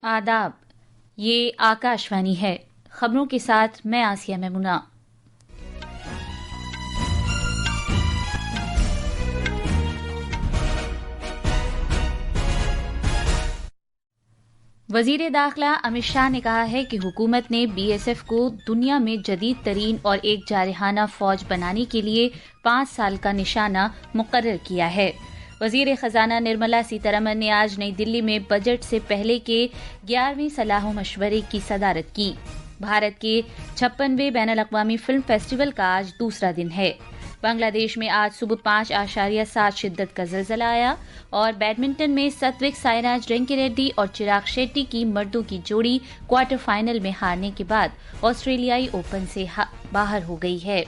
आदाब, ये आकाशवाणी है। खबरों के साथ मैं आसिया मेमुना। वजीर दाखिला अमित शाह ने कहा है कि हुकूमत ने बीएसएफ को दुनिया में जदीद तरीन और एक जारहाना फौज बनाने के लिए 5 साल का निशाना मुकर्रर किया है। वजीर खजाना निर्मला सीतारमण ने आज नई दिल्ली में बजट से पहले के 11वें सलाह मशवरे की सदारत की। भारत के 56वें बैनुल-अक़वामी फिल्म फेस्टिवल का आज दूसरा दिन है। बांग्लादेश में आज सुबह 5.7 शिद्दत का ज़लज़ला आया और बैडमिंटन में सात्विक साईराज रंकीरेड्डी और चिराग शेट्टी की मर्दों की जोड़ी क्वार्टर फाइनल में हारने के बाद ऑस्ट्रेलियाई ओपन से बाहर हो गई है।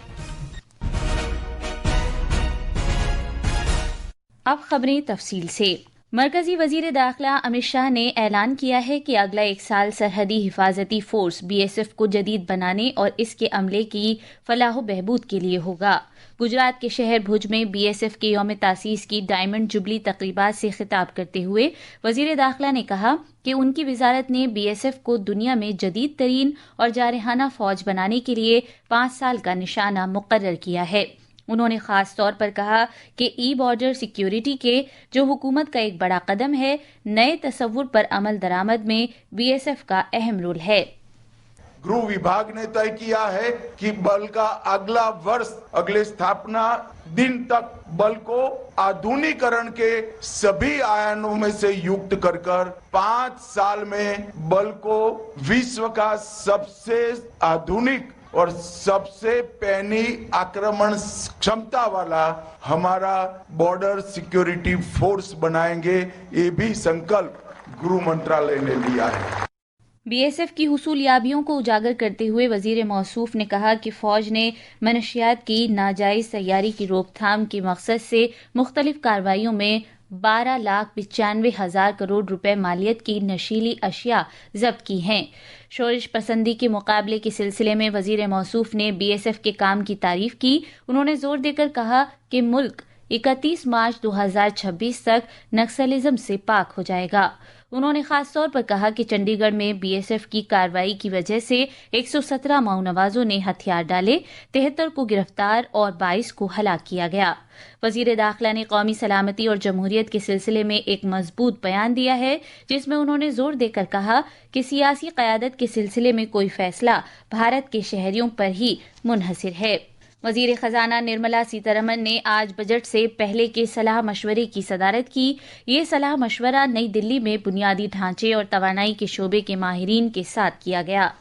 अब खबरें तफसील से। मरकजी वजीर दाखिला अमित शाह ने ऐलान किया है कि अगला 1 साल सरहदी हिफाजती फोर्स बीएसएफ को जदीद बनाने और इसके अमले की फलाह बहबूद के लिए होगा। गुजरात के शहर भुज में बीएसएफ के यौम तासीस की डायमंड जुबली तकरीबात से खिताब करते हुए वजीर दाखिला ने कहा कि उनकी वजारत ने बीएसएफ को दुनिया में जदीद तरीन और जारहाना फौज बनाने के लिए 5 साल का निशाना मुकर्रर किया है। उन्होंने खास तौर पर कहा कि ई बॉर्डर सिक्योरिटी के जो हुकूमत का एक बड़ा कदम है, नए तसव्वुर पर अमल दरामद में बीएसएफ का अहम रोल है। गृह विभाग ने तय किया है कि बल का अगला वर्ष अगले स्थापना दिन तक बल को आधुनिकीकरण के सभी आयामों में से युक्त कर 5 साल में बल को विश्व का सबसे आधुनिक और सबसे पैनी आक्रमण क्षमता वाला हमारा बॉर्डर सिक्योरिटी फोर्स बनाएंगे। ये भी संकल्प गृह मंत्रालय ने लिया है। बीएसएफ की हुसूलियाबियों को उजागर करते हुए वजीर मौसूफ ने कहा कि फौज ने मनशियात की नाजायज तैयारी की रोकथाम के मकसद से मुख्तलिफ कार्रवाइयों में 12,95,000 करोड़ रुपए मालियत की नशीली अशिया जब्त की हैं। शोरिश पसंदी के मुकाबले के सिलसिले में वजीर मौसूफ ने बीएसएफ के काम की तारीफ की। उन्होंने जोर देकर कहा कि मुल्क 31 मार्च 2026 तक नक्सलिज्म से पाक हो जाएगा। उन्होंने खास तौर पर कहा कि चंडीगढ़ में बीएसएफ की कार्रवाई की वजह से 117 माओनवाजों ने हथियार डाले, 73 को गिरफ्तार और 22 को हलाक किया गया। वजीर दाखिला ने कौमी सलामती और जमहूरियत के सिलसिले में एक मजबूत बयान दिया है, जिसमें उन्होंने जोर देकर कहा कि सियासी क़यादत के सिलसिले में कोई फैसला भारत के शहरियों पर ही मुनहसिर है। वजीर खजाना निर्मला सीतारमण ने आज बजट से पहले के सलाह मशवरे की सदारत की। ये सलाह मशवरा नई दिल्ली में बुनियादी ढांचे और तवानाई के शोबे के माहिरीन के साथ किया गया।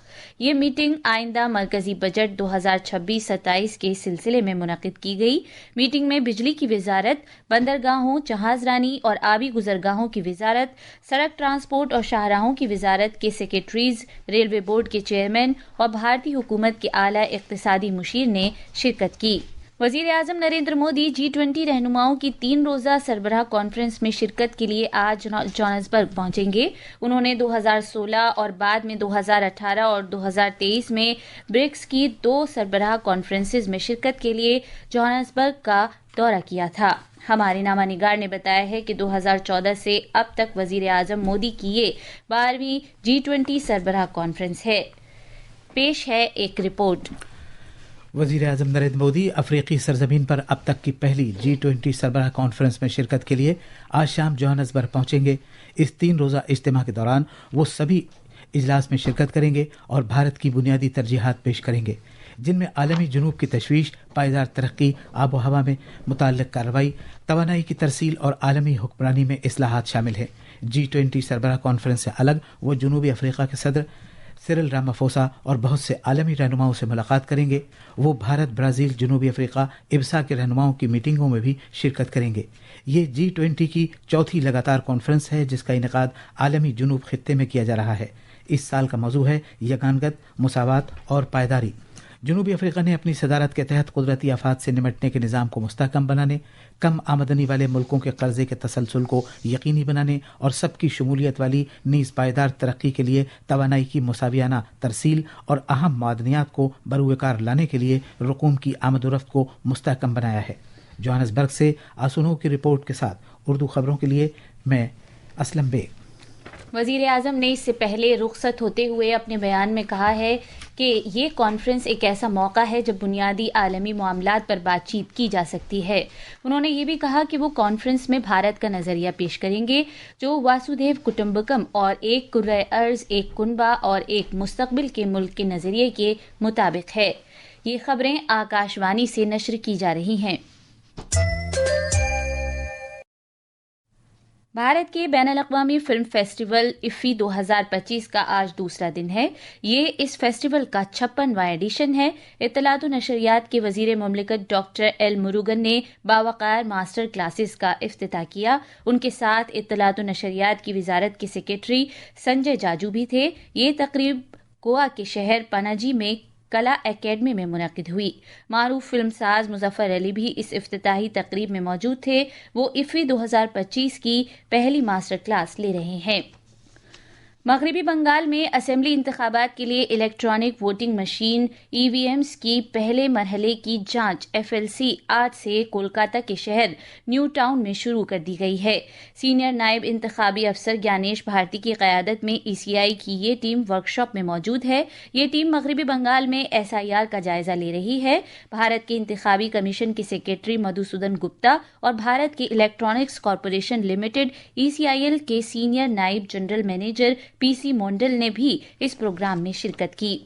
ये मीटिंग आइंदा मरकजी बजट 2026-27 के सिलसिले में मुनक़िद की गई। मीटिंग में बिजली की वजारत, बंदरगाहों, जहाजरानी और आबी गुजरगाहों की वजारत, सड़क ट्रांसपोर्ट और शाहराहों की वजारत के सेक्रेटरीज, रेलवे बोर्ड के चेयरमैन और भारतीय हुकूमत के आला इक़्तिसादी मुशीर ने शिरकत की। वज़ीर आज़म नरेंद्र मोदी G20 रहनुमाओं की 3 रोज़ा सरबराह कॉन्फ्रेंस में शिरकत के लिए आज जोहान्सबर्ग पहुंचेंगे। उन्होंने 2016 और बाद में 2018 और 2023 में ब्रिक्स की 2 सरबराह कॉन्फ्रेंसेज में शिरकत के लिए जोहान्सबर्ग का दौरा किया था। हमारे नामानिगार ने बताया है कि 2014 से अब तक वज़ीर आज़म मोदी की ये 12वीं G20 सरबराह कॉन्फ्रेंस है। पेश है एक रिपोर्ट। वज़ीर आज़म नरेंद्र मोदी अफ्रीकी सरजमीन पर अब तक की पहली G20 सरबराह कॉन्फ्रेंस में शिरकत के लिए आज शाम जोहान्सबर्ग पहुंचेंगे। इस 3 रोज़ा इज्तिमा के दौरान वो सभी इजलास में शिरकत करेंगे और भारत की बुनियादी तरजीहात पेश करेंगे, जिनमें आलमी जुनूब की तशवीश, पायदार तरक्की, आबो हवा में मुताल्लिक़ कार्रवाई, तवानाई की तरसील और आलमी हुक्मरानी में इस्लाहात शामिल हैं। G20 सरबराह कॉन्फ्रेंस से अलग वो जनूबी अफ्रीका के सदर सिरिल रामाफोसा और बहुत से आलमी रहनुमाओं से मुलाकात करेंगे। वो भारत, ब्राज़ील, जनूबी अफ्रीका, इब्सा के रहनुमाओं की मीटिंगों में भी शिरकत करेंगे। ये G20 की चौथी लगातार कॉन्फ्रेंस है जिसका इनेकाद आलमी जुनूब खित्ते में किया जा रहा है। इस साल का मौजू है यगानगत, मुसावात और पायदारी। जनूबी अफ्रीका ने अपनी सदारत के तहत कुदरती आफात से निमटने के निज़ाम को मुस्तहकम बनाने, कम आमदनी वाले मुल्कों के कर्जे के तसलसल को यकीनी बनाने और सबकी शमूलियत वाली नीज़ पायदार तरक्की के लिए तवानाई की मुसावियाना तरसील और अहम मादनियात को बरूएकार लाने के लिए रकूम की आमदोरफ्त को मुस्तहकम बनाया है। जोहान्सबर्ग से आसुनो की रिपोर्ट के साथ उर्दू खबरों के लिए मैं असलम बेग। وزیر اعظم نے اس سے پہلے رخصت ہوتے ہوئے اپنے بیان میں کہا ہے کہ یہ کانفرنس ایک ایسا موقع ہے جب بنیادی عالمی معاملات پر بات چیت کی جا سکتی ہے۔ انہوں نے یہ بھی کہا کہ وہ کانفرنس میں بھارت کا نظریہ پیش کریں گے جو واسودھیو کٹمبکم اور ایک کرۂ ارض ایک کنبہ اور ایک مستقبل کے ملک کے نظریے کے مطابق ہے۔ یہ خبریں آکاش وانی سے نشر کی جا رہی ہیں۔ بھارت کے بین الاقوامی فلم فیسٹیول افی 2025 کا آج دوسرا دن ہے۔ یہ اس فیسٹیول کا 56واں ایڈیشن ہے۔ اطلاعات و نشریات کے وزیر مملکت ڈاکٹر ایل مروگن نے باوقار ماسٹر کلاسز کا افتتاح کیا۔ ان کے ساتھ اطلاعات و نشریات کی وزارت کے سیکریٹری سنجے جاجو بھی تھے۔ یہ تقریب گوا کے شہر پناجی میں کلا اکیڈمی میں منعقد ہوئی۔ معروف فلم ساز مظفر علی بھی اس افتتاحی تقریب میں موجود تھے۔ وہ افی 2025 کی پہلی ماسٹر کلاس لے رہے ہیں۔ مغربی بنگال میں اسمبلی انتخابات کے لیے الیکٹرانک ووٹنگ مشین ای وی ایمز کی پہلے مرحلے کی جانچ FLC آج سے کولکاتہ کے شہر نیو ٹاؤن میں شروع کر دی گئی ہے۔ سینئر نائب انتخابی افسر گیانیش بھارتی کی قیادت میں ECI کی یہ ٹیم ورکشاپ میں موجود ہے۔ یہ ٹیم مغربی بنگال میں SIR کا جائزہ لے رہی ہے۔ بھارت کے انتخابی کمیشن کے سیکریٹری مدھوسودن گپتا اور بھارت کے الیکٹرانکس کارپوریشن لمیٹڈ ECIL کے سینئر نائب جنرل مینیجر PC مونڈل نے بھی اس پروگرام میں شرکت کی۔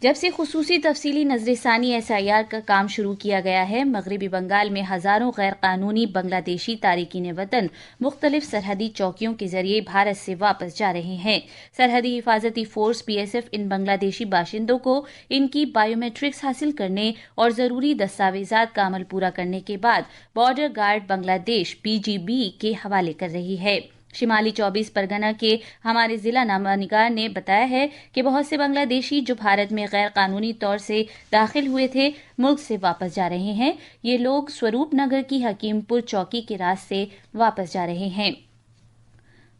جب سے خصوصی تفصیلی نظر ثانی SIR کا کام شروع کیا گیا ہے، مغربی بنگال میں ہزاروں غیر قانونی بنگلہ دیشی تارکین وطن مختلف سرحدی چوکیوں کے ذریعے بھارت سے واپس جا رہے ہیں۔ سرحدی حفاظتی فورس BSF ان بنگلہ دیشی باشندوں کو ان کی بائیو میٹرکس حاصل کرنے اور ضروری دستاویزات کا عمل پورا کرنے کے بعد بارڈر گارڈ بنگلہ دیش BGB کے حوالے کر رہی ہے۔ شمالی 24 پرگنہ کے ہمارے ضلع نامہ نگار نے بتایا ہے کہ بہت سے بنگلہ دیشی جو بھارت میں غیر قانونی طور سے داخل ہوئے تھے ملک سے واپس جا رہے ہیں۔ یہ لوگ سوروپ نگر کی حکیم پور چوکی کے راستے واپس جا رہے ہیں۔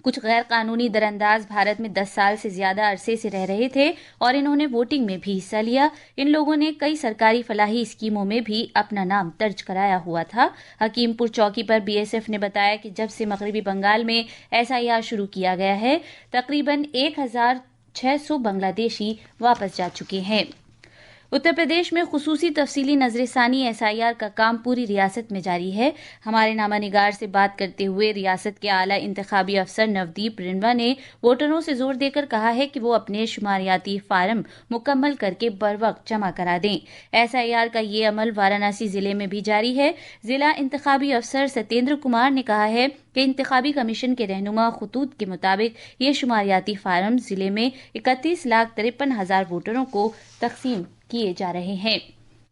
کچھ غیر قانونی درانداز بھارت میں 10 سال سے زیادہ عرصے سے رہ رہے تھے اور انہوں نے ووٹنگ میں بھی حصہ لیا۔ ان لوگوں نے کئی سرکاری فلاحی اسکیموں میں بھی اپنا نام درج کرایا ہوا تھا۔ حکیم پور چوکی پر BSF نے بتایا کہ جب سے مغربی بنگال میں SIR شروع کیا گیا ہے، تقریباً 1600 بنگلہ دیشی واپس جا چکے ہیں۔ اتر پردیش میں خصوصی تفصیلی نظر ثانی SIR کا کام پوری ریاست میں جاری ہے۔ ہمارے نامہ نگار سے بات کرتے ہوئے ریاست کے اعلیٰ انتخابی افسر نودیپ رنوا نے ووٹروں سے زور دے کر کہا ہے کہ وہ اپنے شماریاتی فارم مکمل کر کے بروقت جمع کرا دیں۔ SIR کا یہ عمل وارانسی ضلع میں بھی جاری ہے۔ ضلع انتخابی افسر ستیندر کمار نے کہا ہے کہ انتخابی کمیشن کے رہنما خطوط کے مطابق یہ شماریاتی فارم ضلع میں 31,53,000 ووٹروں کو تقسیم کیے جا رہے ہیں۔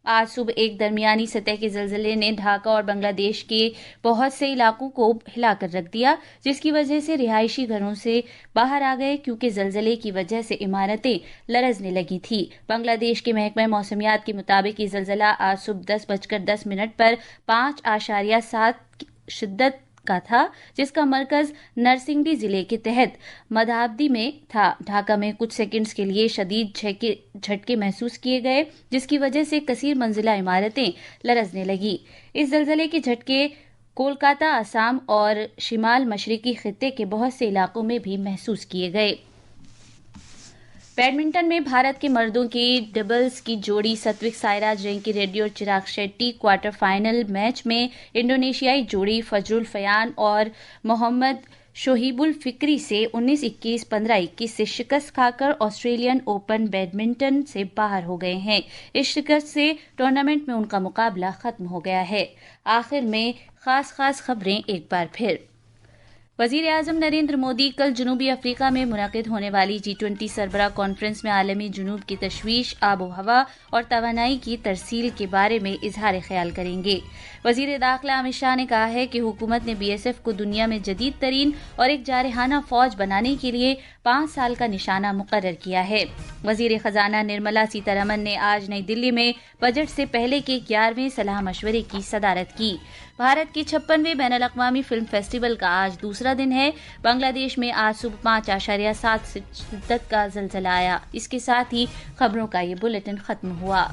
آج صبح ایک درمیانی سطح کے زلزلے نے ڈھاکہ اور بنگلہ دیش کے بہت سے علاقوں کو ہلا کر رکھ دیا، جس کی وجہ سے رہائشی گھروں سے باہر آ گئے کیونکہ زلزلے کی وجہ سے عمارتیں لرزنے لگی تھی۔ بنگلہ دیش کے محکمہ موسمیات کے مطابق یہ زلزلہ آج صبح 10:10 پر 5.7 شدت کا تھا، جس کا مرکز نرسنگڈی ضلع کے تحت مدھابدی میں تھا۔ ڈھاکہ میں کچھ سیکنڈز کے لیے شدید جھٹکے محسوس کیے گئے، جس کی وجہ سے کثیر منزلہ عمارتیں لرزنے لگی۔ اس زلزلے کے جھٹکے کولکاتہ، آسام اور شمال مشرقی خطے کے بہت سے علاقوں میں بھی محسوس کیے گئے۔ بیڈمنٹن میں بھارت کے مردوں کی ڈبلز کی جوڑی ستوک سائراج رینکی ریڈی اور چراغ شیٹی کوارٹر فائنل میچ میں انڈونیشیائی جوڑی فجر الفیان اور محمد شہیب الفکری سے 19-21، 15-21 سے شکست کھا کر آسٹریلین اوپن بیڈمنٹن سے باہر ہو گئے ہیں۔ اس شکست سے ٹورنامنٹ میں ان کا مقابلہ ختم ہو گیا ہے۔ آخر میں خاص خبریں ایک بار پھر۔ وزیر اعظم نریندر مودی کل جنوبی افریقہ میں منعقد ہونے والی G20 سربراہ کانفرنس میں عالمی جنوب کی تشویش، آب و ہوا اور توانائی کی ترسیل کے بارے میں اظہار خیال کریں گے۔ وزیر داخلہ امت شاہ نے کہا ہے کہ حکومت نے BSF کو دنیا میں جدید ترین اور ایک جارحانہ فوج بنانے کے لیے 5 سال کا نشانہ مقرر کیا ہے۔ وزیر خزانہ نرملا سیتارمن نے آج نئی دلی میں بجٹ سے پہلے کے 11ویں صلاح مشورے کی صدارت کی۔ بھارت کے 56ویں بین الاقوامی فلم فیسٹیول کا آج دوسرا دن ہے۔ بنگلہ دیش میں آج صبح 5.7 شدت کا زلزلہ آیا۔ اس کے ساتھ ہی خبروں کا یہ بلیٹن ختم ہوا۔